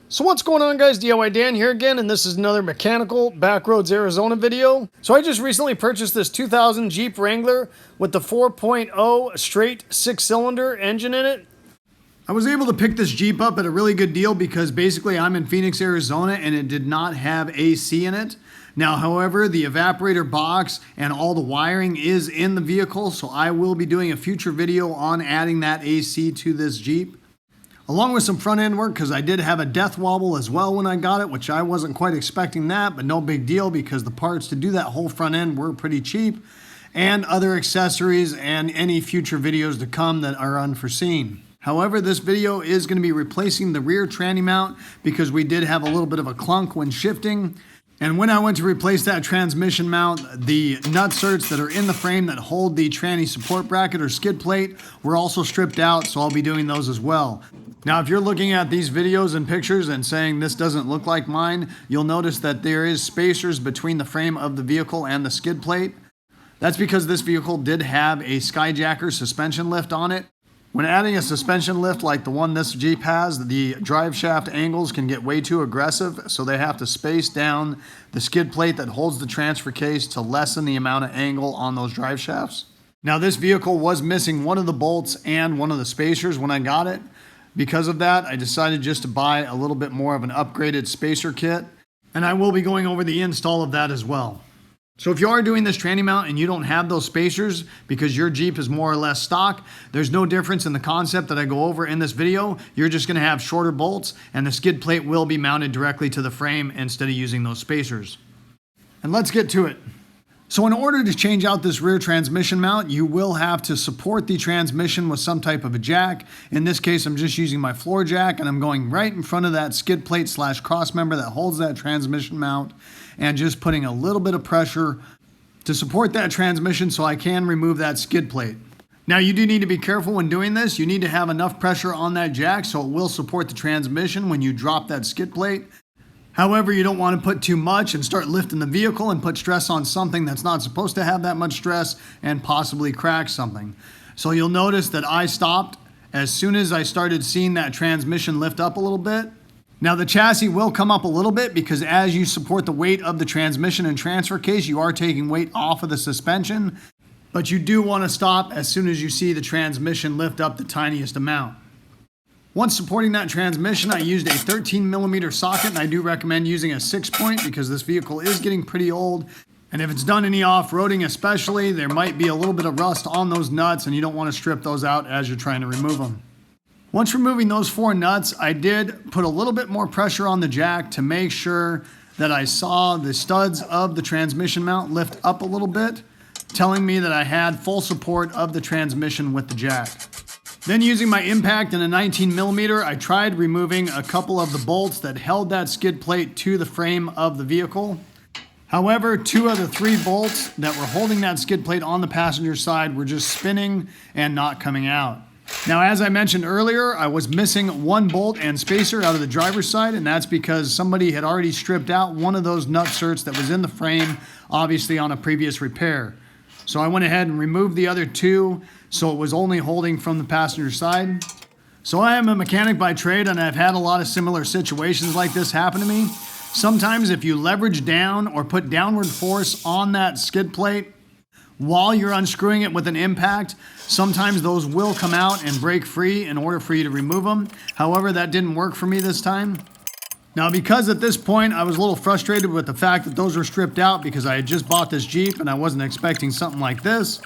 So what's going on, guys? DIY Dan here again, and this is another mechanical Backroads Arizona video. So I just recently purchased this 2000 Jeep Wrangler with the 4.0 straight 6-cylinder engine in it. I was able to pick this Jeep up at a really good deal because basically I'm in Phoenix, Arizona, and it did not have AC in it. Now, however, the evaporator box and all the wiring is in the vehicle, so I will be doing a future video on adding that AC to this Jeep, along with some front end work, because I did have a death wobble as well when I got it, which I wasn't quite expecting that, but no big deal because the parts to do that whole front end were pretty cheap, and other accessories and any future videos to come that are unforeseen. However, this video is going to be replacing the rear tranny mount because we did have a little bit of a clunk when shifting. And when I went to replace that transmission mount, the nutserts that are in the frame that hold the tranny support bracket or skid plate were also stripped out, so I'll be doing those as well. Now, if you're looking at these videos and pictures and saying this doesn't look like mine, you'll notice that there is spacers between the frame of the vehicle and the skid plate. That's because this vehicle did have a Skyjacker suspension lift on it. When adding a suspension lift like the one this Jeep has, the drive shaft angles can get way too aggressive, so they have to space down the skid plate that holds the transfer case to lessen the amount of angle on those drive shafts. Now, this vehicle was missing one of the bolts and one of the spacers when I got it. Because of that, I decided just to buy a little bit more of an upgraded spacer kit, and I will be going over the install of that as well. So if you are doing this tranny mount and you don't have those spacers because your Jeep is more or less stock, there's no difference in the concept that I go over in this video. You're just going to have shorter bolts, and the skid plate will be mounted directly to the frame instead of using those spacers. And let's get to it. So in order to change out this rear transmission mount, you will have to support the transmission with some type of a jack. In this case, I'm just using my floor jack, and I'm going right in front of that skid plate / cross member that holds that transmission mount, and just putting a little bit of pressure to support that transmission so I can remove that skid plate. Now, you do need to be careful when doing this. You need to have enough pressure on that jack so it will support the transmission when you drop that skid plate. However, you don't want to put too much and start lifting the vehicle and put stress on something that's not supposed to have that much stress and possibly crack something. So you'll notice that I stopped as soon as I started seeing that transmission lift up a little bit. Now, the chassis will come up a little bit because as you support the weight of the transmission and transfer case, you are taking weight off of the suspension, but you do want to stop as soon as you see the transmission lift up the tiniest amount. Once supporting that transmission, I used a 13mm socket, and I do recommend using a 6-point because this vehicle is getting pretty old. And if it's done any off-roading especially, there might be a little bit of rust on those nuts, and you don't want to strip those out as you're trying to remove them. Once removing those 4 nuts, I did put a little bit more pressure on the jack to make sure that I saw the studs of the transmission mount lift up a little bit, telling me that I had full support of the transmission with the jack. Then, using my impact and a 19mm, I tried removing a couple of the bolts that held that skid plate to the frame of the vehicle. However, 2 of the 3 bolts that were holding that skid plate on the passenger side were just spinning and not coming out. Now, as I mentioned earlier, I was missing 1 bolt and spacer out of the driver's side, and that's because somebody had already stripped out one of those nutserts that was in the frame, obviously on a previous repair. So I went ahead and removed the other 2, so it was only holding from the passenger side. So I am a mechanic by trade, and I've had a lot of similar situations like this happen to me. Sometimes if you leverage down or put downward force on that skid plate while you're unscrewing it with an impact, sometimes those will come out and break free in order for you to remove them. However, that didn't work for me this time. Now, because at this point I was a little frustrated with the fact that those were stripped out because I had just bought this Jeep and I wasn't expecting something like this,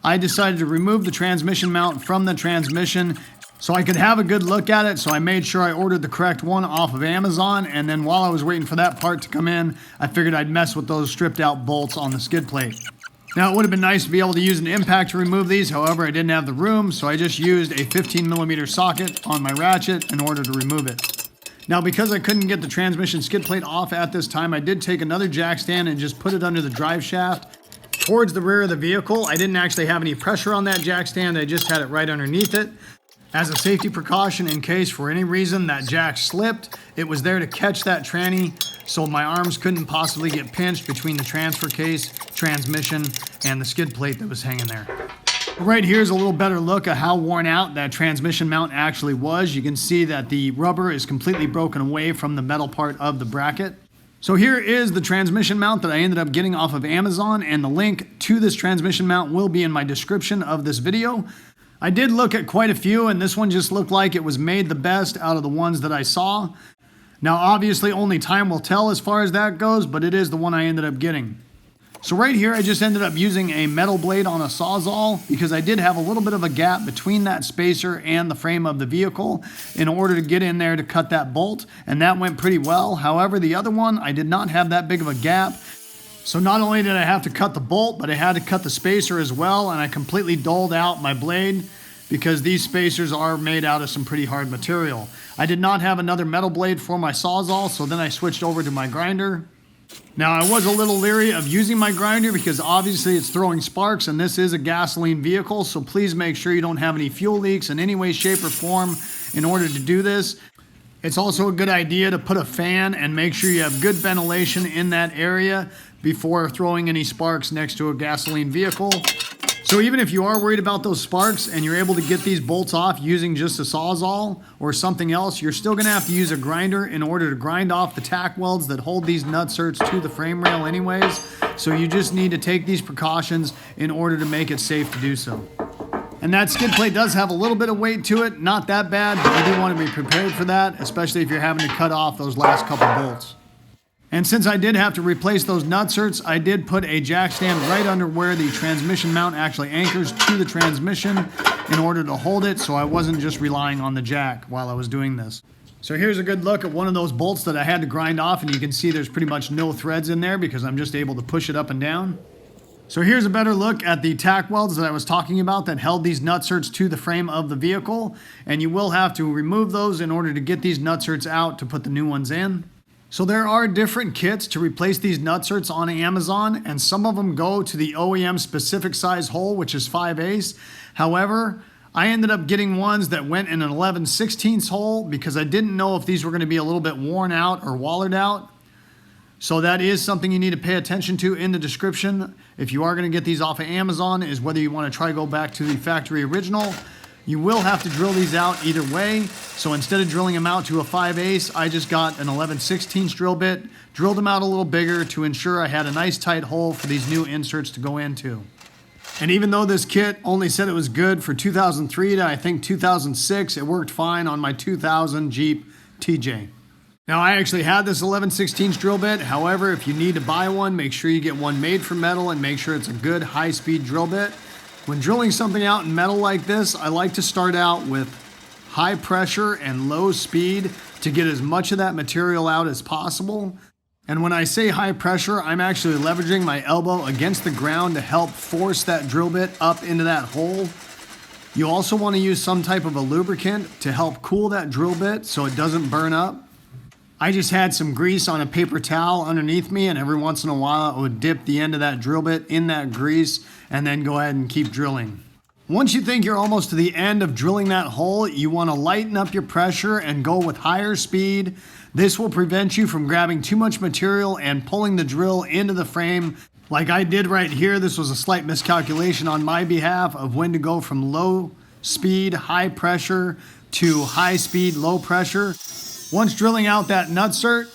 I decided to remove the transmission mount from the transmission so I could have a good look at it. So I made sure I ordered the correct one off of Amazon, and then while I was waiting for that part to come in, I figured I'd mess with those stripped out bolts on the skid plate. Now, it would have been nice to be able to use an impact to remove these. However, I didn't have the room, so I just used a 15mm socket on my ratchet in order to remove it. Now, because I couldn't get the transmission skid plate off at this time, I did take another jack stand and just put it under the drive shaft towards the rear of the vehicle. I didn't actually have any pressure on that jack stand. I just had it right underneath it. As a safety precaution, in case for any reason that jack slipped, it was there to catch that tranny so my arms couldn't possibly get pinched between the transfer case, transmission, and the skid plate that was hanging there. Right here is a little better look at how worn out that transmission mount actually was. You can see that the rubber is completely broken away from the metal part of the bracket. So here is the transmission mount that I ended up getting off of Amazon, and the link to this transmission mount will be in my description of this video. I did look at quite a few, and this one just looked like it was made the best out of the ones that I saw. Now obviously only time will tell as far as that goes, but it is the one I ended up getting. So right here, I just ended up using a metal blade on a Sawzall because I did have a little bit of a gap between that spacer and the frame of the vehicle in order to get in there to cut that bolt, and that went pretty well. However, the other one, I did not have that big of a gap. So not only did I have to cut the bolt, but I had to cut the spacer as well, and I completely dulled out my blade because these spacers are made out of some pretty hard material. I did not have another metal blade for my Sawzall, so then I switched over to my grinder. Now, I was a little leery of using my grinder because obviously it's throwing sparks and this is a gasoline vehicle, so please make sure you don't have any fuel leaks in any way, shape, or form in order to do this. It's also a good idea to put a fan and make sure you have good ventilation in that area before throwing any sparks next to a gasoline vehicle. So even if you are worried about those sparks and you're able to get these bolts off using just a Sawzall or something else, you're still gonna have to use a grinder in order to grind off the tack welds that hold these nutserts to the frame rail anyways. So you just need to take these precautions in order to make it safe to do so. And that skid plate does have a little bit of weight to it, not that bad, but you do want to be prepared for that, especially if you're having to cut off those last couple bolts. And since I did have to replace those nutserts, I did put a jack stand right under where the transmission mount actually anchors to the transmission in order to hold it, so I wasn't just relying on the jack while I was doing this. So here's a good look at one of those bolts that I had to grind off, and you can see there's pretty much no threads in there because I'm just able to push it up and down. So here's a better look at the tack welds that I was talking about that held these nutserts to the frame of the vehicle, and you will have to remove those in order to get these nutserts out to put the new ones in. So there are different kits to replace these nutserts on Amazon, and some of them go to the OEM specific size hole, which is 5/8. However, I ended up getting ones that went in an 11/16 hole because I didn't know if these were going to be a little bit worn out or wallered out. So that is something you need to pay attention to in the description. If you are going to get these off of Amazon, is whether you want to try to go back to the factory original. You will have to drill these out either way. So instead of drilling them out to a 5/8, I just got an 11/16 drill bit, drilled them out a little bigger to ensure I had a nice tight hole for these new inserts to go into. And even though this kit only said it was good for 2003 to I think 2006, it worked fine on my 2000 Jeep TJ. Now I actually had this 11/16 drill bit. However, if you need to buy one, make sure you get one made from metal and make sure it's a good high-speed drill bit. When drilling something out in metal like this, I like to start out with high pressure and low speed to get as much of that material out as possible. And when I say high pressure, I'm actually leveraging my elbow against the ground to help force that drill bit up into that hole. You also want to use some type of a lubricant to help cool that drill bit so it doesn't burn up. I just had some grease on a paper towel underneath me, and every once in a while I would dip the end of that drill bit in that grease and then go ahead and keep drilling. Once you think you're almost to the end of drilling that hole, you want to lighten up your pressure and go with higher speed. This will prevent you from grabbing too much material and pulling the drill into the frame like I did right here. This was a slight miscalculation on my behalf of when to go from low speed, high pressure to high speed, low pressure. Once drilling out that nutsert,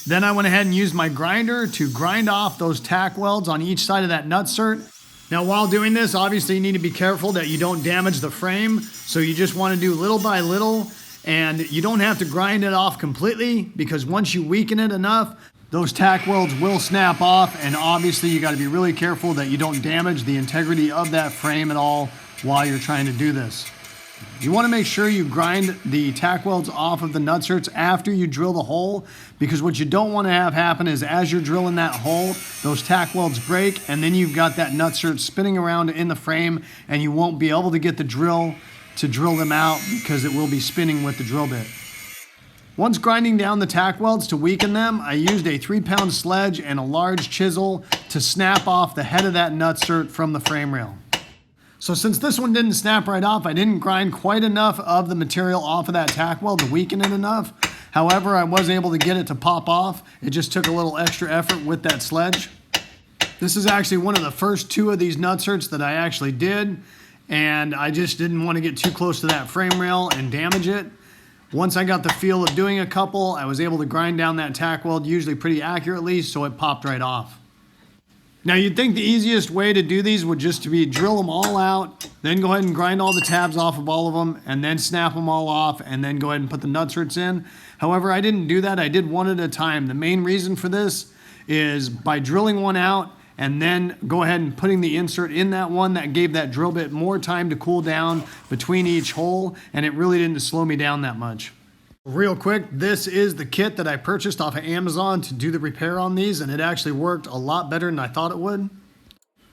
then I went ahead and used my grinder to grind off those tack welds on each side of that nutsert. Now while doing this, obviously you need to be careful that you don't damage the frame. So you just want to do little by little, and you don't have to grind it off completely because once you weaken it enough, those tack welds will snap off, and obviously you got to be really careful that you don't damage the integrity of that frame at all while you're trying to do this. You want to make sure you grind the tack welds off of the nutserts after you drill the hole, because what you don't want to have happen is as you're drilling that hole, those tack welds break, and then you've got that nutsert spinning around in the frame, and you won't be able to get the drill to drill them out because it will be spinning with the drill bit. Once grinding down the tack welds to weaken them, I used a 3-pound sledge and a large chisel to snap off the head of that nutsert from the frame rail. So since this one didn't snap right off, I didn't grind quite enough of the material off of that tack weld to weaken it enough. However, I was able to get it to pop off. It just took a little extra effort with that sledge. This is actually one of the first 2 of these nutserts that I actually did. and I just didn't want to get too close to that frame rail and damage it. Once I got the feel of doing a couple, I was able to grind down that tack weld usually pretty accurately, so it popped right off. Now you'd think the easiest way to do these would just to be drill them all out, then go ahead and grind all the tabs off of all of them, and then snap them all off, and then go ahead and put the nutserts in. However, I didn't do that. I did one at a time. The main reason for this is by drilling one out and then go ahead and putting the insert in that one, that gave that drill bit more time to cool down between each hole, and it really didn't slow me down that much. Real quick, this is the kit that I purchased off of Amazon to do the repair on these, and it actually worked a lot better than I thought it would.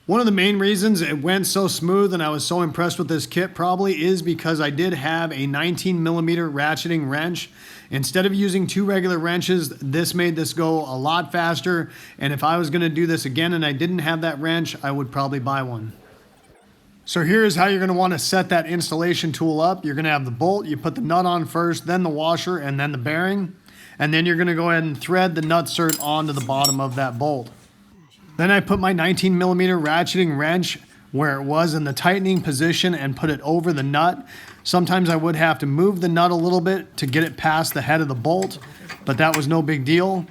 One of the main reasons it went so smooth and I was so impressed with this kit probably is because I did have a 19mm ratcheting wrench. Instead of using 2 regular wrenches, this made this go a lot faster, and if I was going to do this again and I didn't have that wrench, I would probably buy one. So here's how you're going to want to set that installation tool up. You're going to have the bolt, you put the nut on first, then the washer, and then the bearing. And then you're going to go ahead and thread the nutsert onto the bottom of that bolt. Then I put my 19mm ratcheting wrench where it was in the tightening position and put it over the nut. Sometimes I would have to move the nut a little bit to get it past the head of the bolt, but that was no big deal.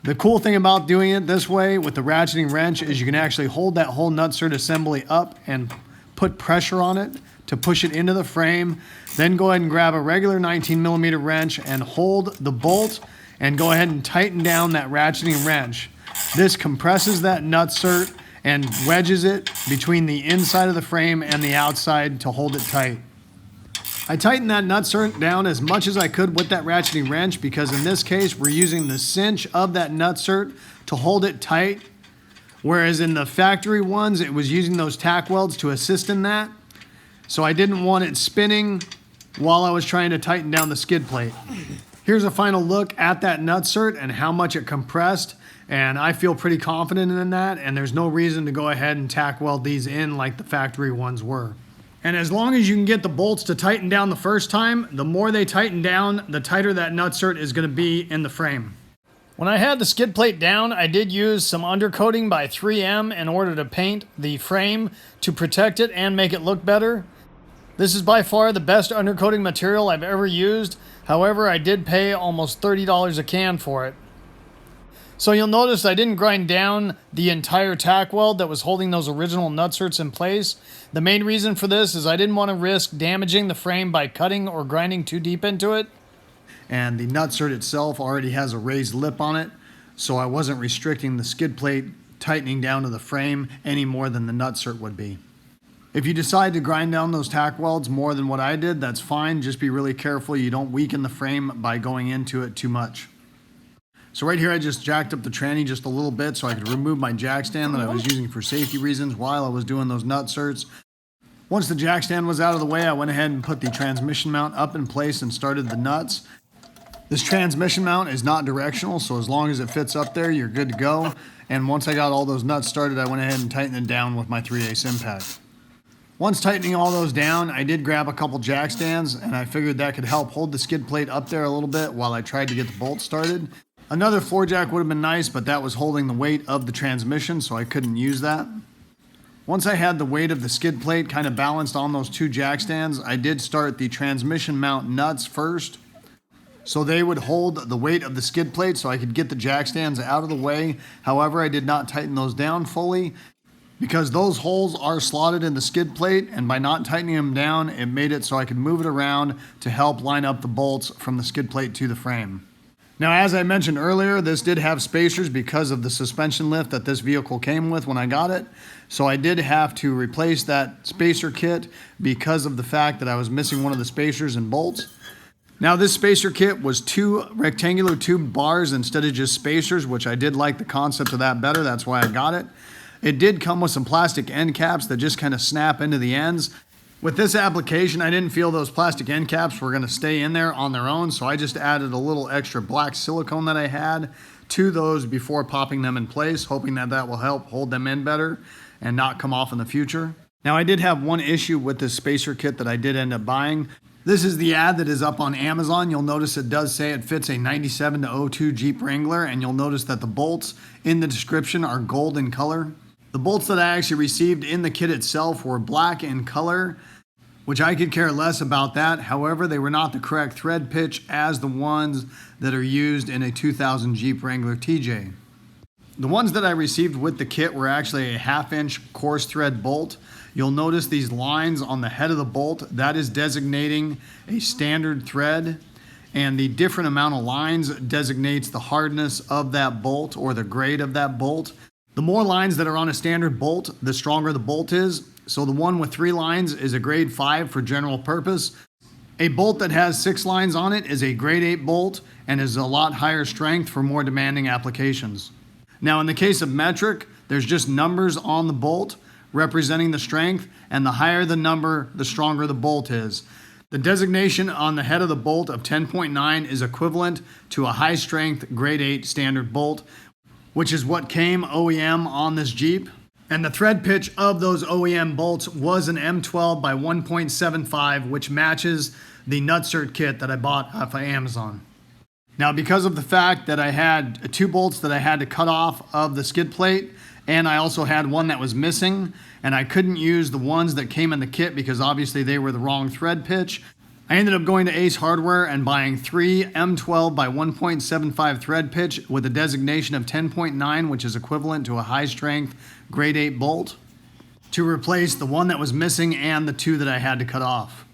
The cool thing about doing it this way with the ratcheting wrench is you can actually hold that whole nutsert assembly up and put pressure on it to push it into the frame. Then go ahead and grab a regular 19mm wrench and hold the bolt and go ahead and tighten down that ratcheting wrench. This compresses that nutsert and wedges it between the inside of the frame and the outside to hold it tight. I tightened that nutsert down as much as I could with that ratcheting wrench because in this case we're using the cinch of that nutsert to hold it tight, whereas in the factory ones it was using those tack welds to assist in that. So I didn't want it spinning while I was trying to tighten down the skid plate. Here's a final look at that nutsert and how much it compressed, and I feel pretty confident in that, and there's no reason to go ahead and tack weld these in like the factory ones were. And as long as you can get the bolts to tighten down the first time, the more they tighten down, the tighter that nutsert is going to be in the frame. When I had the skid plate down, I did use some undercoating by 3M in order to paint the frame to protect it and make it look better. This is by far the best undercoating material I've ever used. However, I did pay almost $30 a can for it. So you'll notice I didn't grind down the entire tack weld that was holding those original nutserts in place. The main reason for this is I didn't want to risk damaging the frame by cutting or grinding too deep into it. And the nutsert itself already has a raised lip on it, so I wasn't restricting the skid plate tightening down to the frame any more than the nutsert would be. If you decide to grind down those tack welds more than what I did, that's fine. Just be really careful you don't weaken the frame by going into it too much. So right here I just jacked up the tranny just a little bit so I could remove my jack stand that I was using for safety reasons while I was doing those nutserts. Once the jack stand was out of the way, I went ahead and put the transmission mount up in place and started the nuts. This transmission mount is not directional, so as long as it fits up there, you're good to go. And once I got all those nuts started, I went ahead and tightened it down with my 3/8 impact. Once tightening all those down, I did grab a couple jack stands, and I figured that could help hold the skid plate up there a little bit while I tried to get the bolt started. Another floor jack would have been nice, but that was holding the weight of the transmission, so I couldn't use that. Once I had the weight of the skid plate kind of balanced on those 2 jack stands, I did start the transmission mount nuts first. So they would hold the weight of the skid plate so I could get the jack stands out of the way. However, I did not tighten those down fully because those holes are slotted in the skid plate, and by not tightening them down, it made it so I could move it around to help line up the bolts from the skid plate to the frame. Now, as I mentioned earlier, this did have spacers because of the suspension lift that this vehicle came with when I got it. So I did have to replace that spacer kit because of the fact that I was missing one of the spacers and bolts. Now, this spacer kit was 2 rectangular tube bars instead of just spacers, which I did like the concept of that better. That's why I got it. It did come with some plastic end caps that just kind of snap into the ends. With this application, I didn't feel those plastic end caps were going to stay in there on their own, so I just added a little extra black silicone that I had to those before popping them in place, hoping that that will help hold them in better and not come off in the future. Now, I did have one issue with this spacer kit that I did end up buying. This is the ad that is up on Amazon. You'll notice it does say it fits a 97 to 02 Jeep Wrangler, and you'll notice that the bolts in the description are gold in color. The bolts that I actually received in the kit itself were black in color, which I could care less about that. However, they were not the correct thread pitch as the ones that are used in a 2000 Jeep Wrangler TJ. The ones that I received with the kit were actually a 1/2 inch coarse thread bolt. You'll notice these lines on the head of the bolt. That is designating a standard thread, and the different amount of lines designates the hardness of that bolt or the grade of that bolt. The more lines that are on a standard bolt, the stronger the bolt is. So the one with 3 lines is a grade 5 for general purpose. A bolt that has 6 lines on it is a grade 8 bolt and is a lot higher strength for more demanding applications. Now in the case of metric, there's just numbers on the bolt representing the strength, and the higher the number, the stronger the bolt is. The designation on the head of the bolt of 10.9 is equivalent to a high strength grade 8 standard bolt, which is what came OEM on this Jeep. And the thread pitch of those OEM bolts was an M12 by 1.75, which matches the nutsert kit that I bought off of Amazon. Now, because of the fact that I had 2 bolts that I had to cut off of the skid plate, and I also had one that was missing, and I couldn't use the ones that came in the kit because obviously they were the wrong thread pitch, I ended up going to Ace Hardware and buying 3 M12 by 1.75 thread pitch with a designation of 10.9, which is equivalent to a high strength grade 8 bolt, to replace the one that was missing and the 2 that I had to cut off.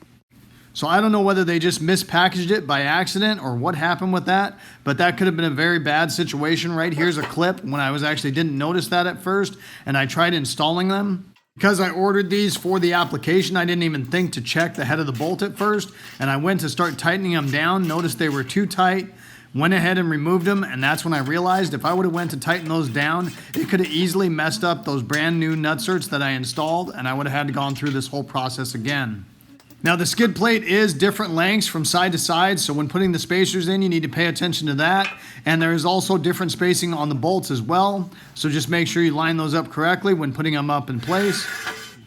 So I don't know whether they just mispackaged it by accident or what happened with that, but that could have been a very bad situation. Right here's a clip when I actually didn't notice that at first, and I tried installing them. Because I ordered these for the application, I didn't even think to check the head of the bolt at first, and I went to start tightening them down, noticed they were too tight, went ahead and removed them, and that's when I realized if I would have went to tighten those down, it could have easily messed up those brand new nutserts that I installed, and I would have had to gone through this whole process again. Now the skid plate is different lengths from side to side, so when putting the spacers in, you need to pay attention to that. And there is also different spacing on the bolts as well, so just make sure you line those up correctly when putting them up in place.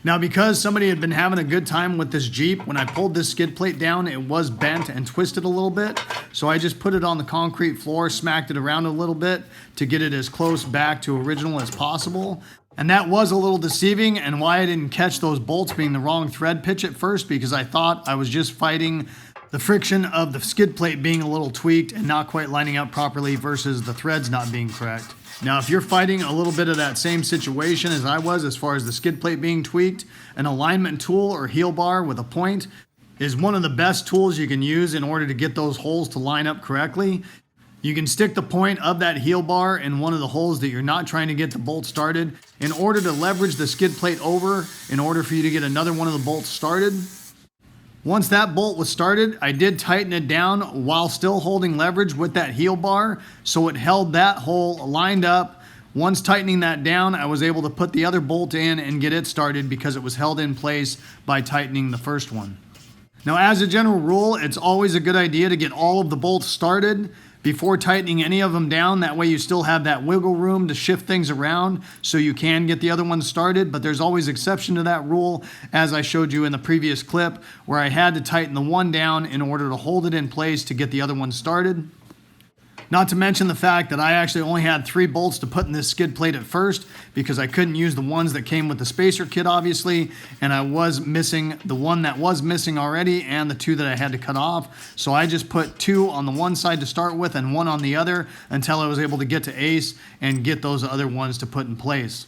Now because somebody had been having a good time with this Jeep, when I pulled this skid plate down, it was bent and twisted a little bit. So I just put it on the concrete floor, smacked it around a little bit to get it as close back to original as possible. And that was a little deceiving, and why I didn't catch those bolts being the wrong thread pitch at first, because I thought I was just fighting the friction of the skid plate being a little tweaked and not quite lining up properly versus the threads not being correct. Now, if you're fighting a little bit of that same situation as I was as far as the skid plate being tweaked, an alignment tool or heel bar with a point is one of the best tools you can use in order to get those holes to line up correctly. You can stick the point of that heel bar in one of the holes that you're not trying to get the bolt started in order to leverage the skid plate over in order for you to get another one of the bolts started. Once that bolt was started, I did tighten it down while still holding leverage with that heel bar, so it held that hole lined up. Once tightening that down, I was able to put the other bolt in and get it started because it was held in place by tightening the first one. Now, as a general rule, it's always a good idea to get all of the bolts started before tightening any of them down. That way you still have that wiggle room to shift things around so you can get the other ones started. But there's always exception to that rule, as I showed you in the previous clip, where I had to tighten the one down in order to hold it in place to get the other one started. Not to mention the fact that I actually only had 3 bolts to put in this skid plate at first because I couldn't use the ones that came with the spacer kit, obviously, and I was missing the one that was missing already and the 2 that I had to cut off. So I just put 2 on the one side to start with and 1 on the other until I was able to get to Ace and get those other ones to put in place.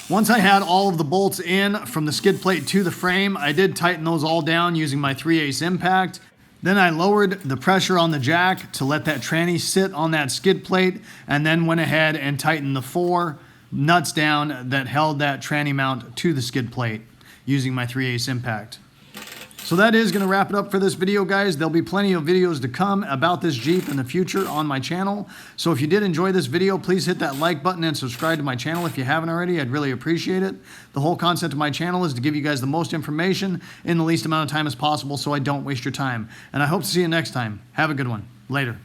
Once I had all of the bolts in from the skid plate to the frame, I did tighten those all down using my 3/8 impact. Then I lowered the pressure on the jack to let that tranny sit on that skid plate, and then went ahead and tightened the 4 nuts down that held that tranny mount to the skid plate using my 3/8 impact. So that is going to wrap it up for this video, guys. There'll be plenty of videos to come about this Jeep in the future on my channel. So if you did enjoy this video, please hit that like button and subscribe to my channel if you haven't already. I'd really appreciate it. The whole concept of my channel is to give you guys the most information in the least amount of time as possible so I don't waste your time. And I hope to see you next time. Have a good one. Later.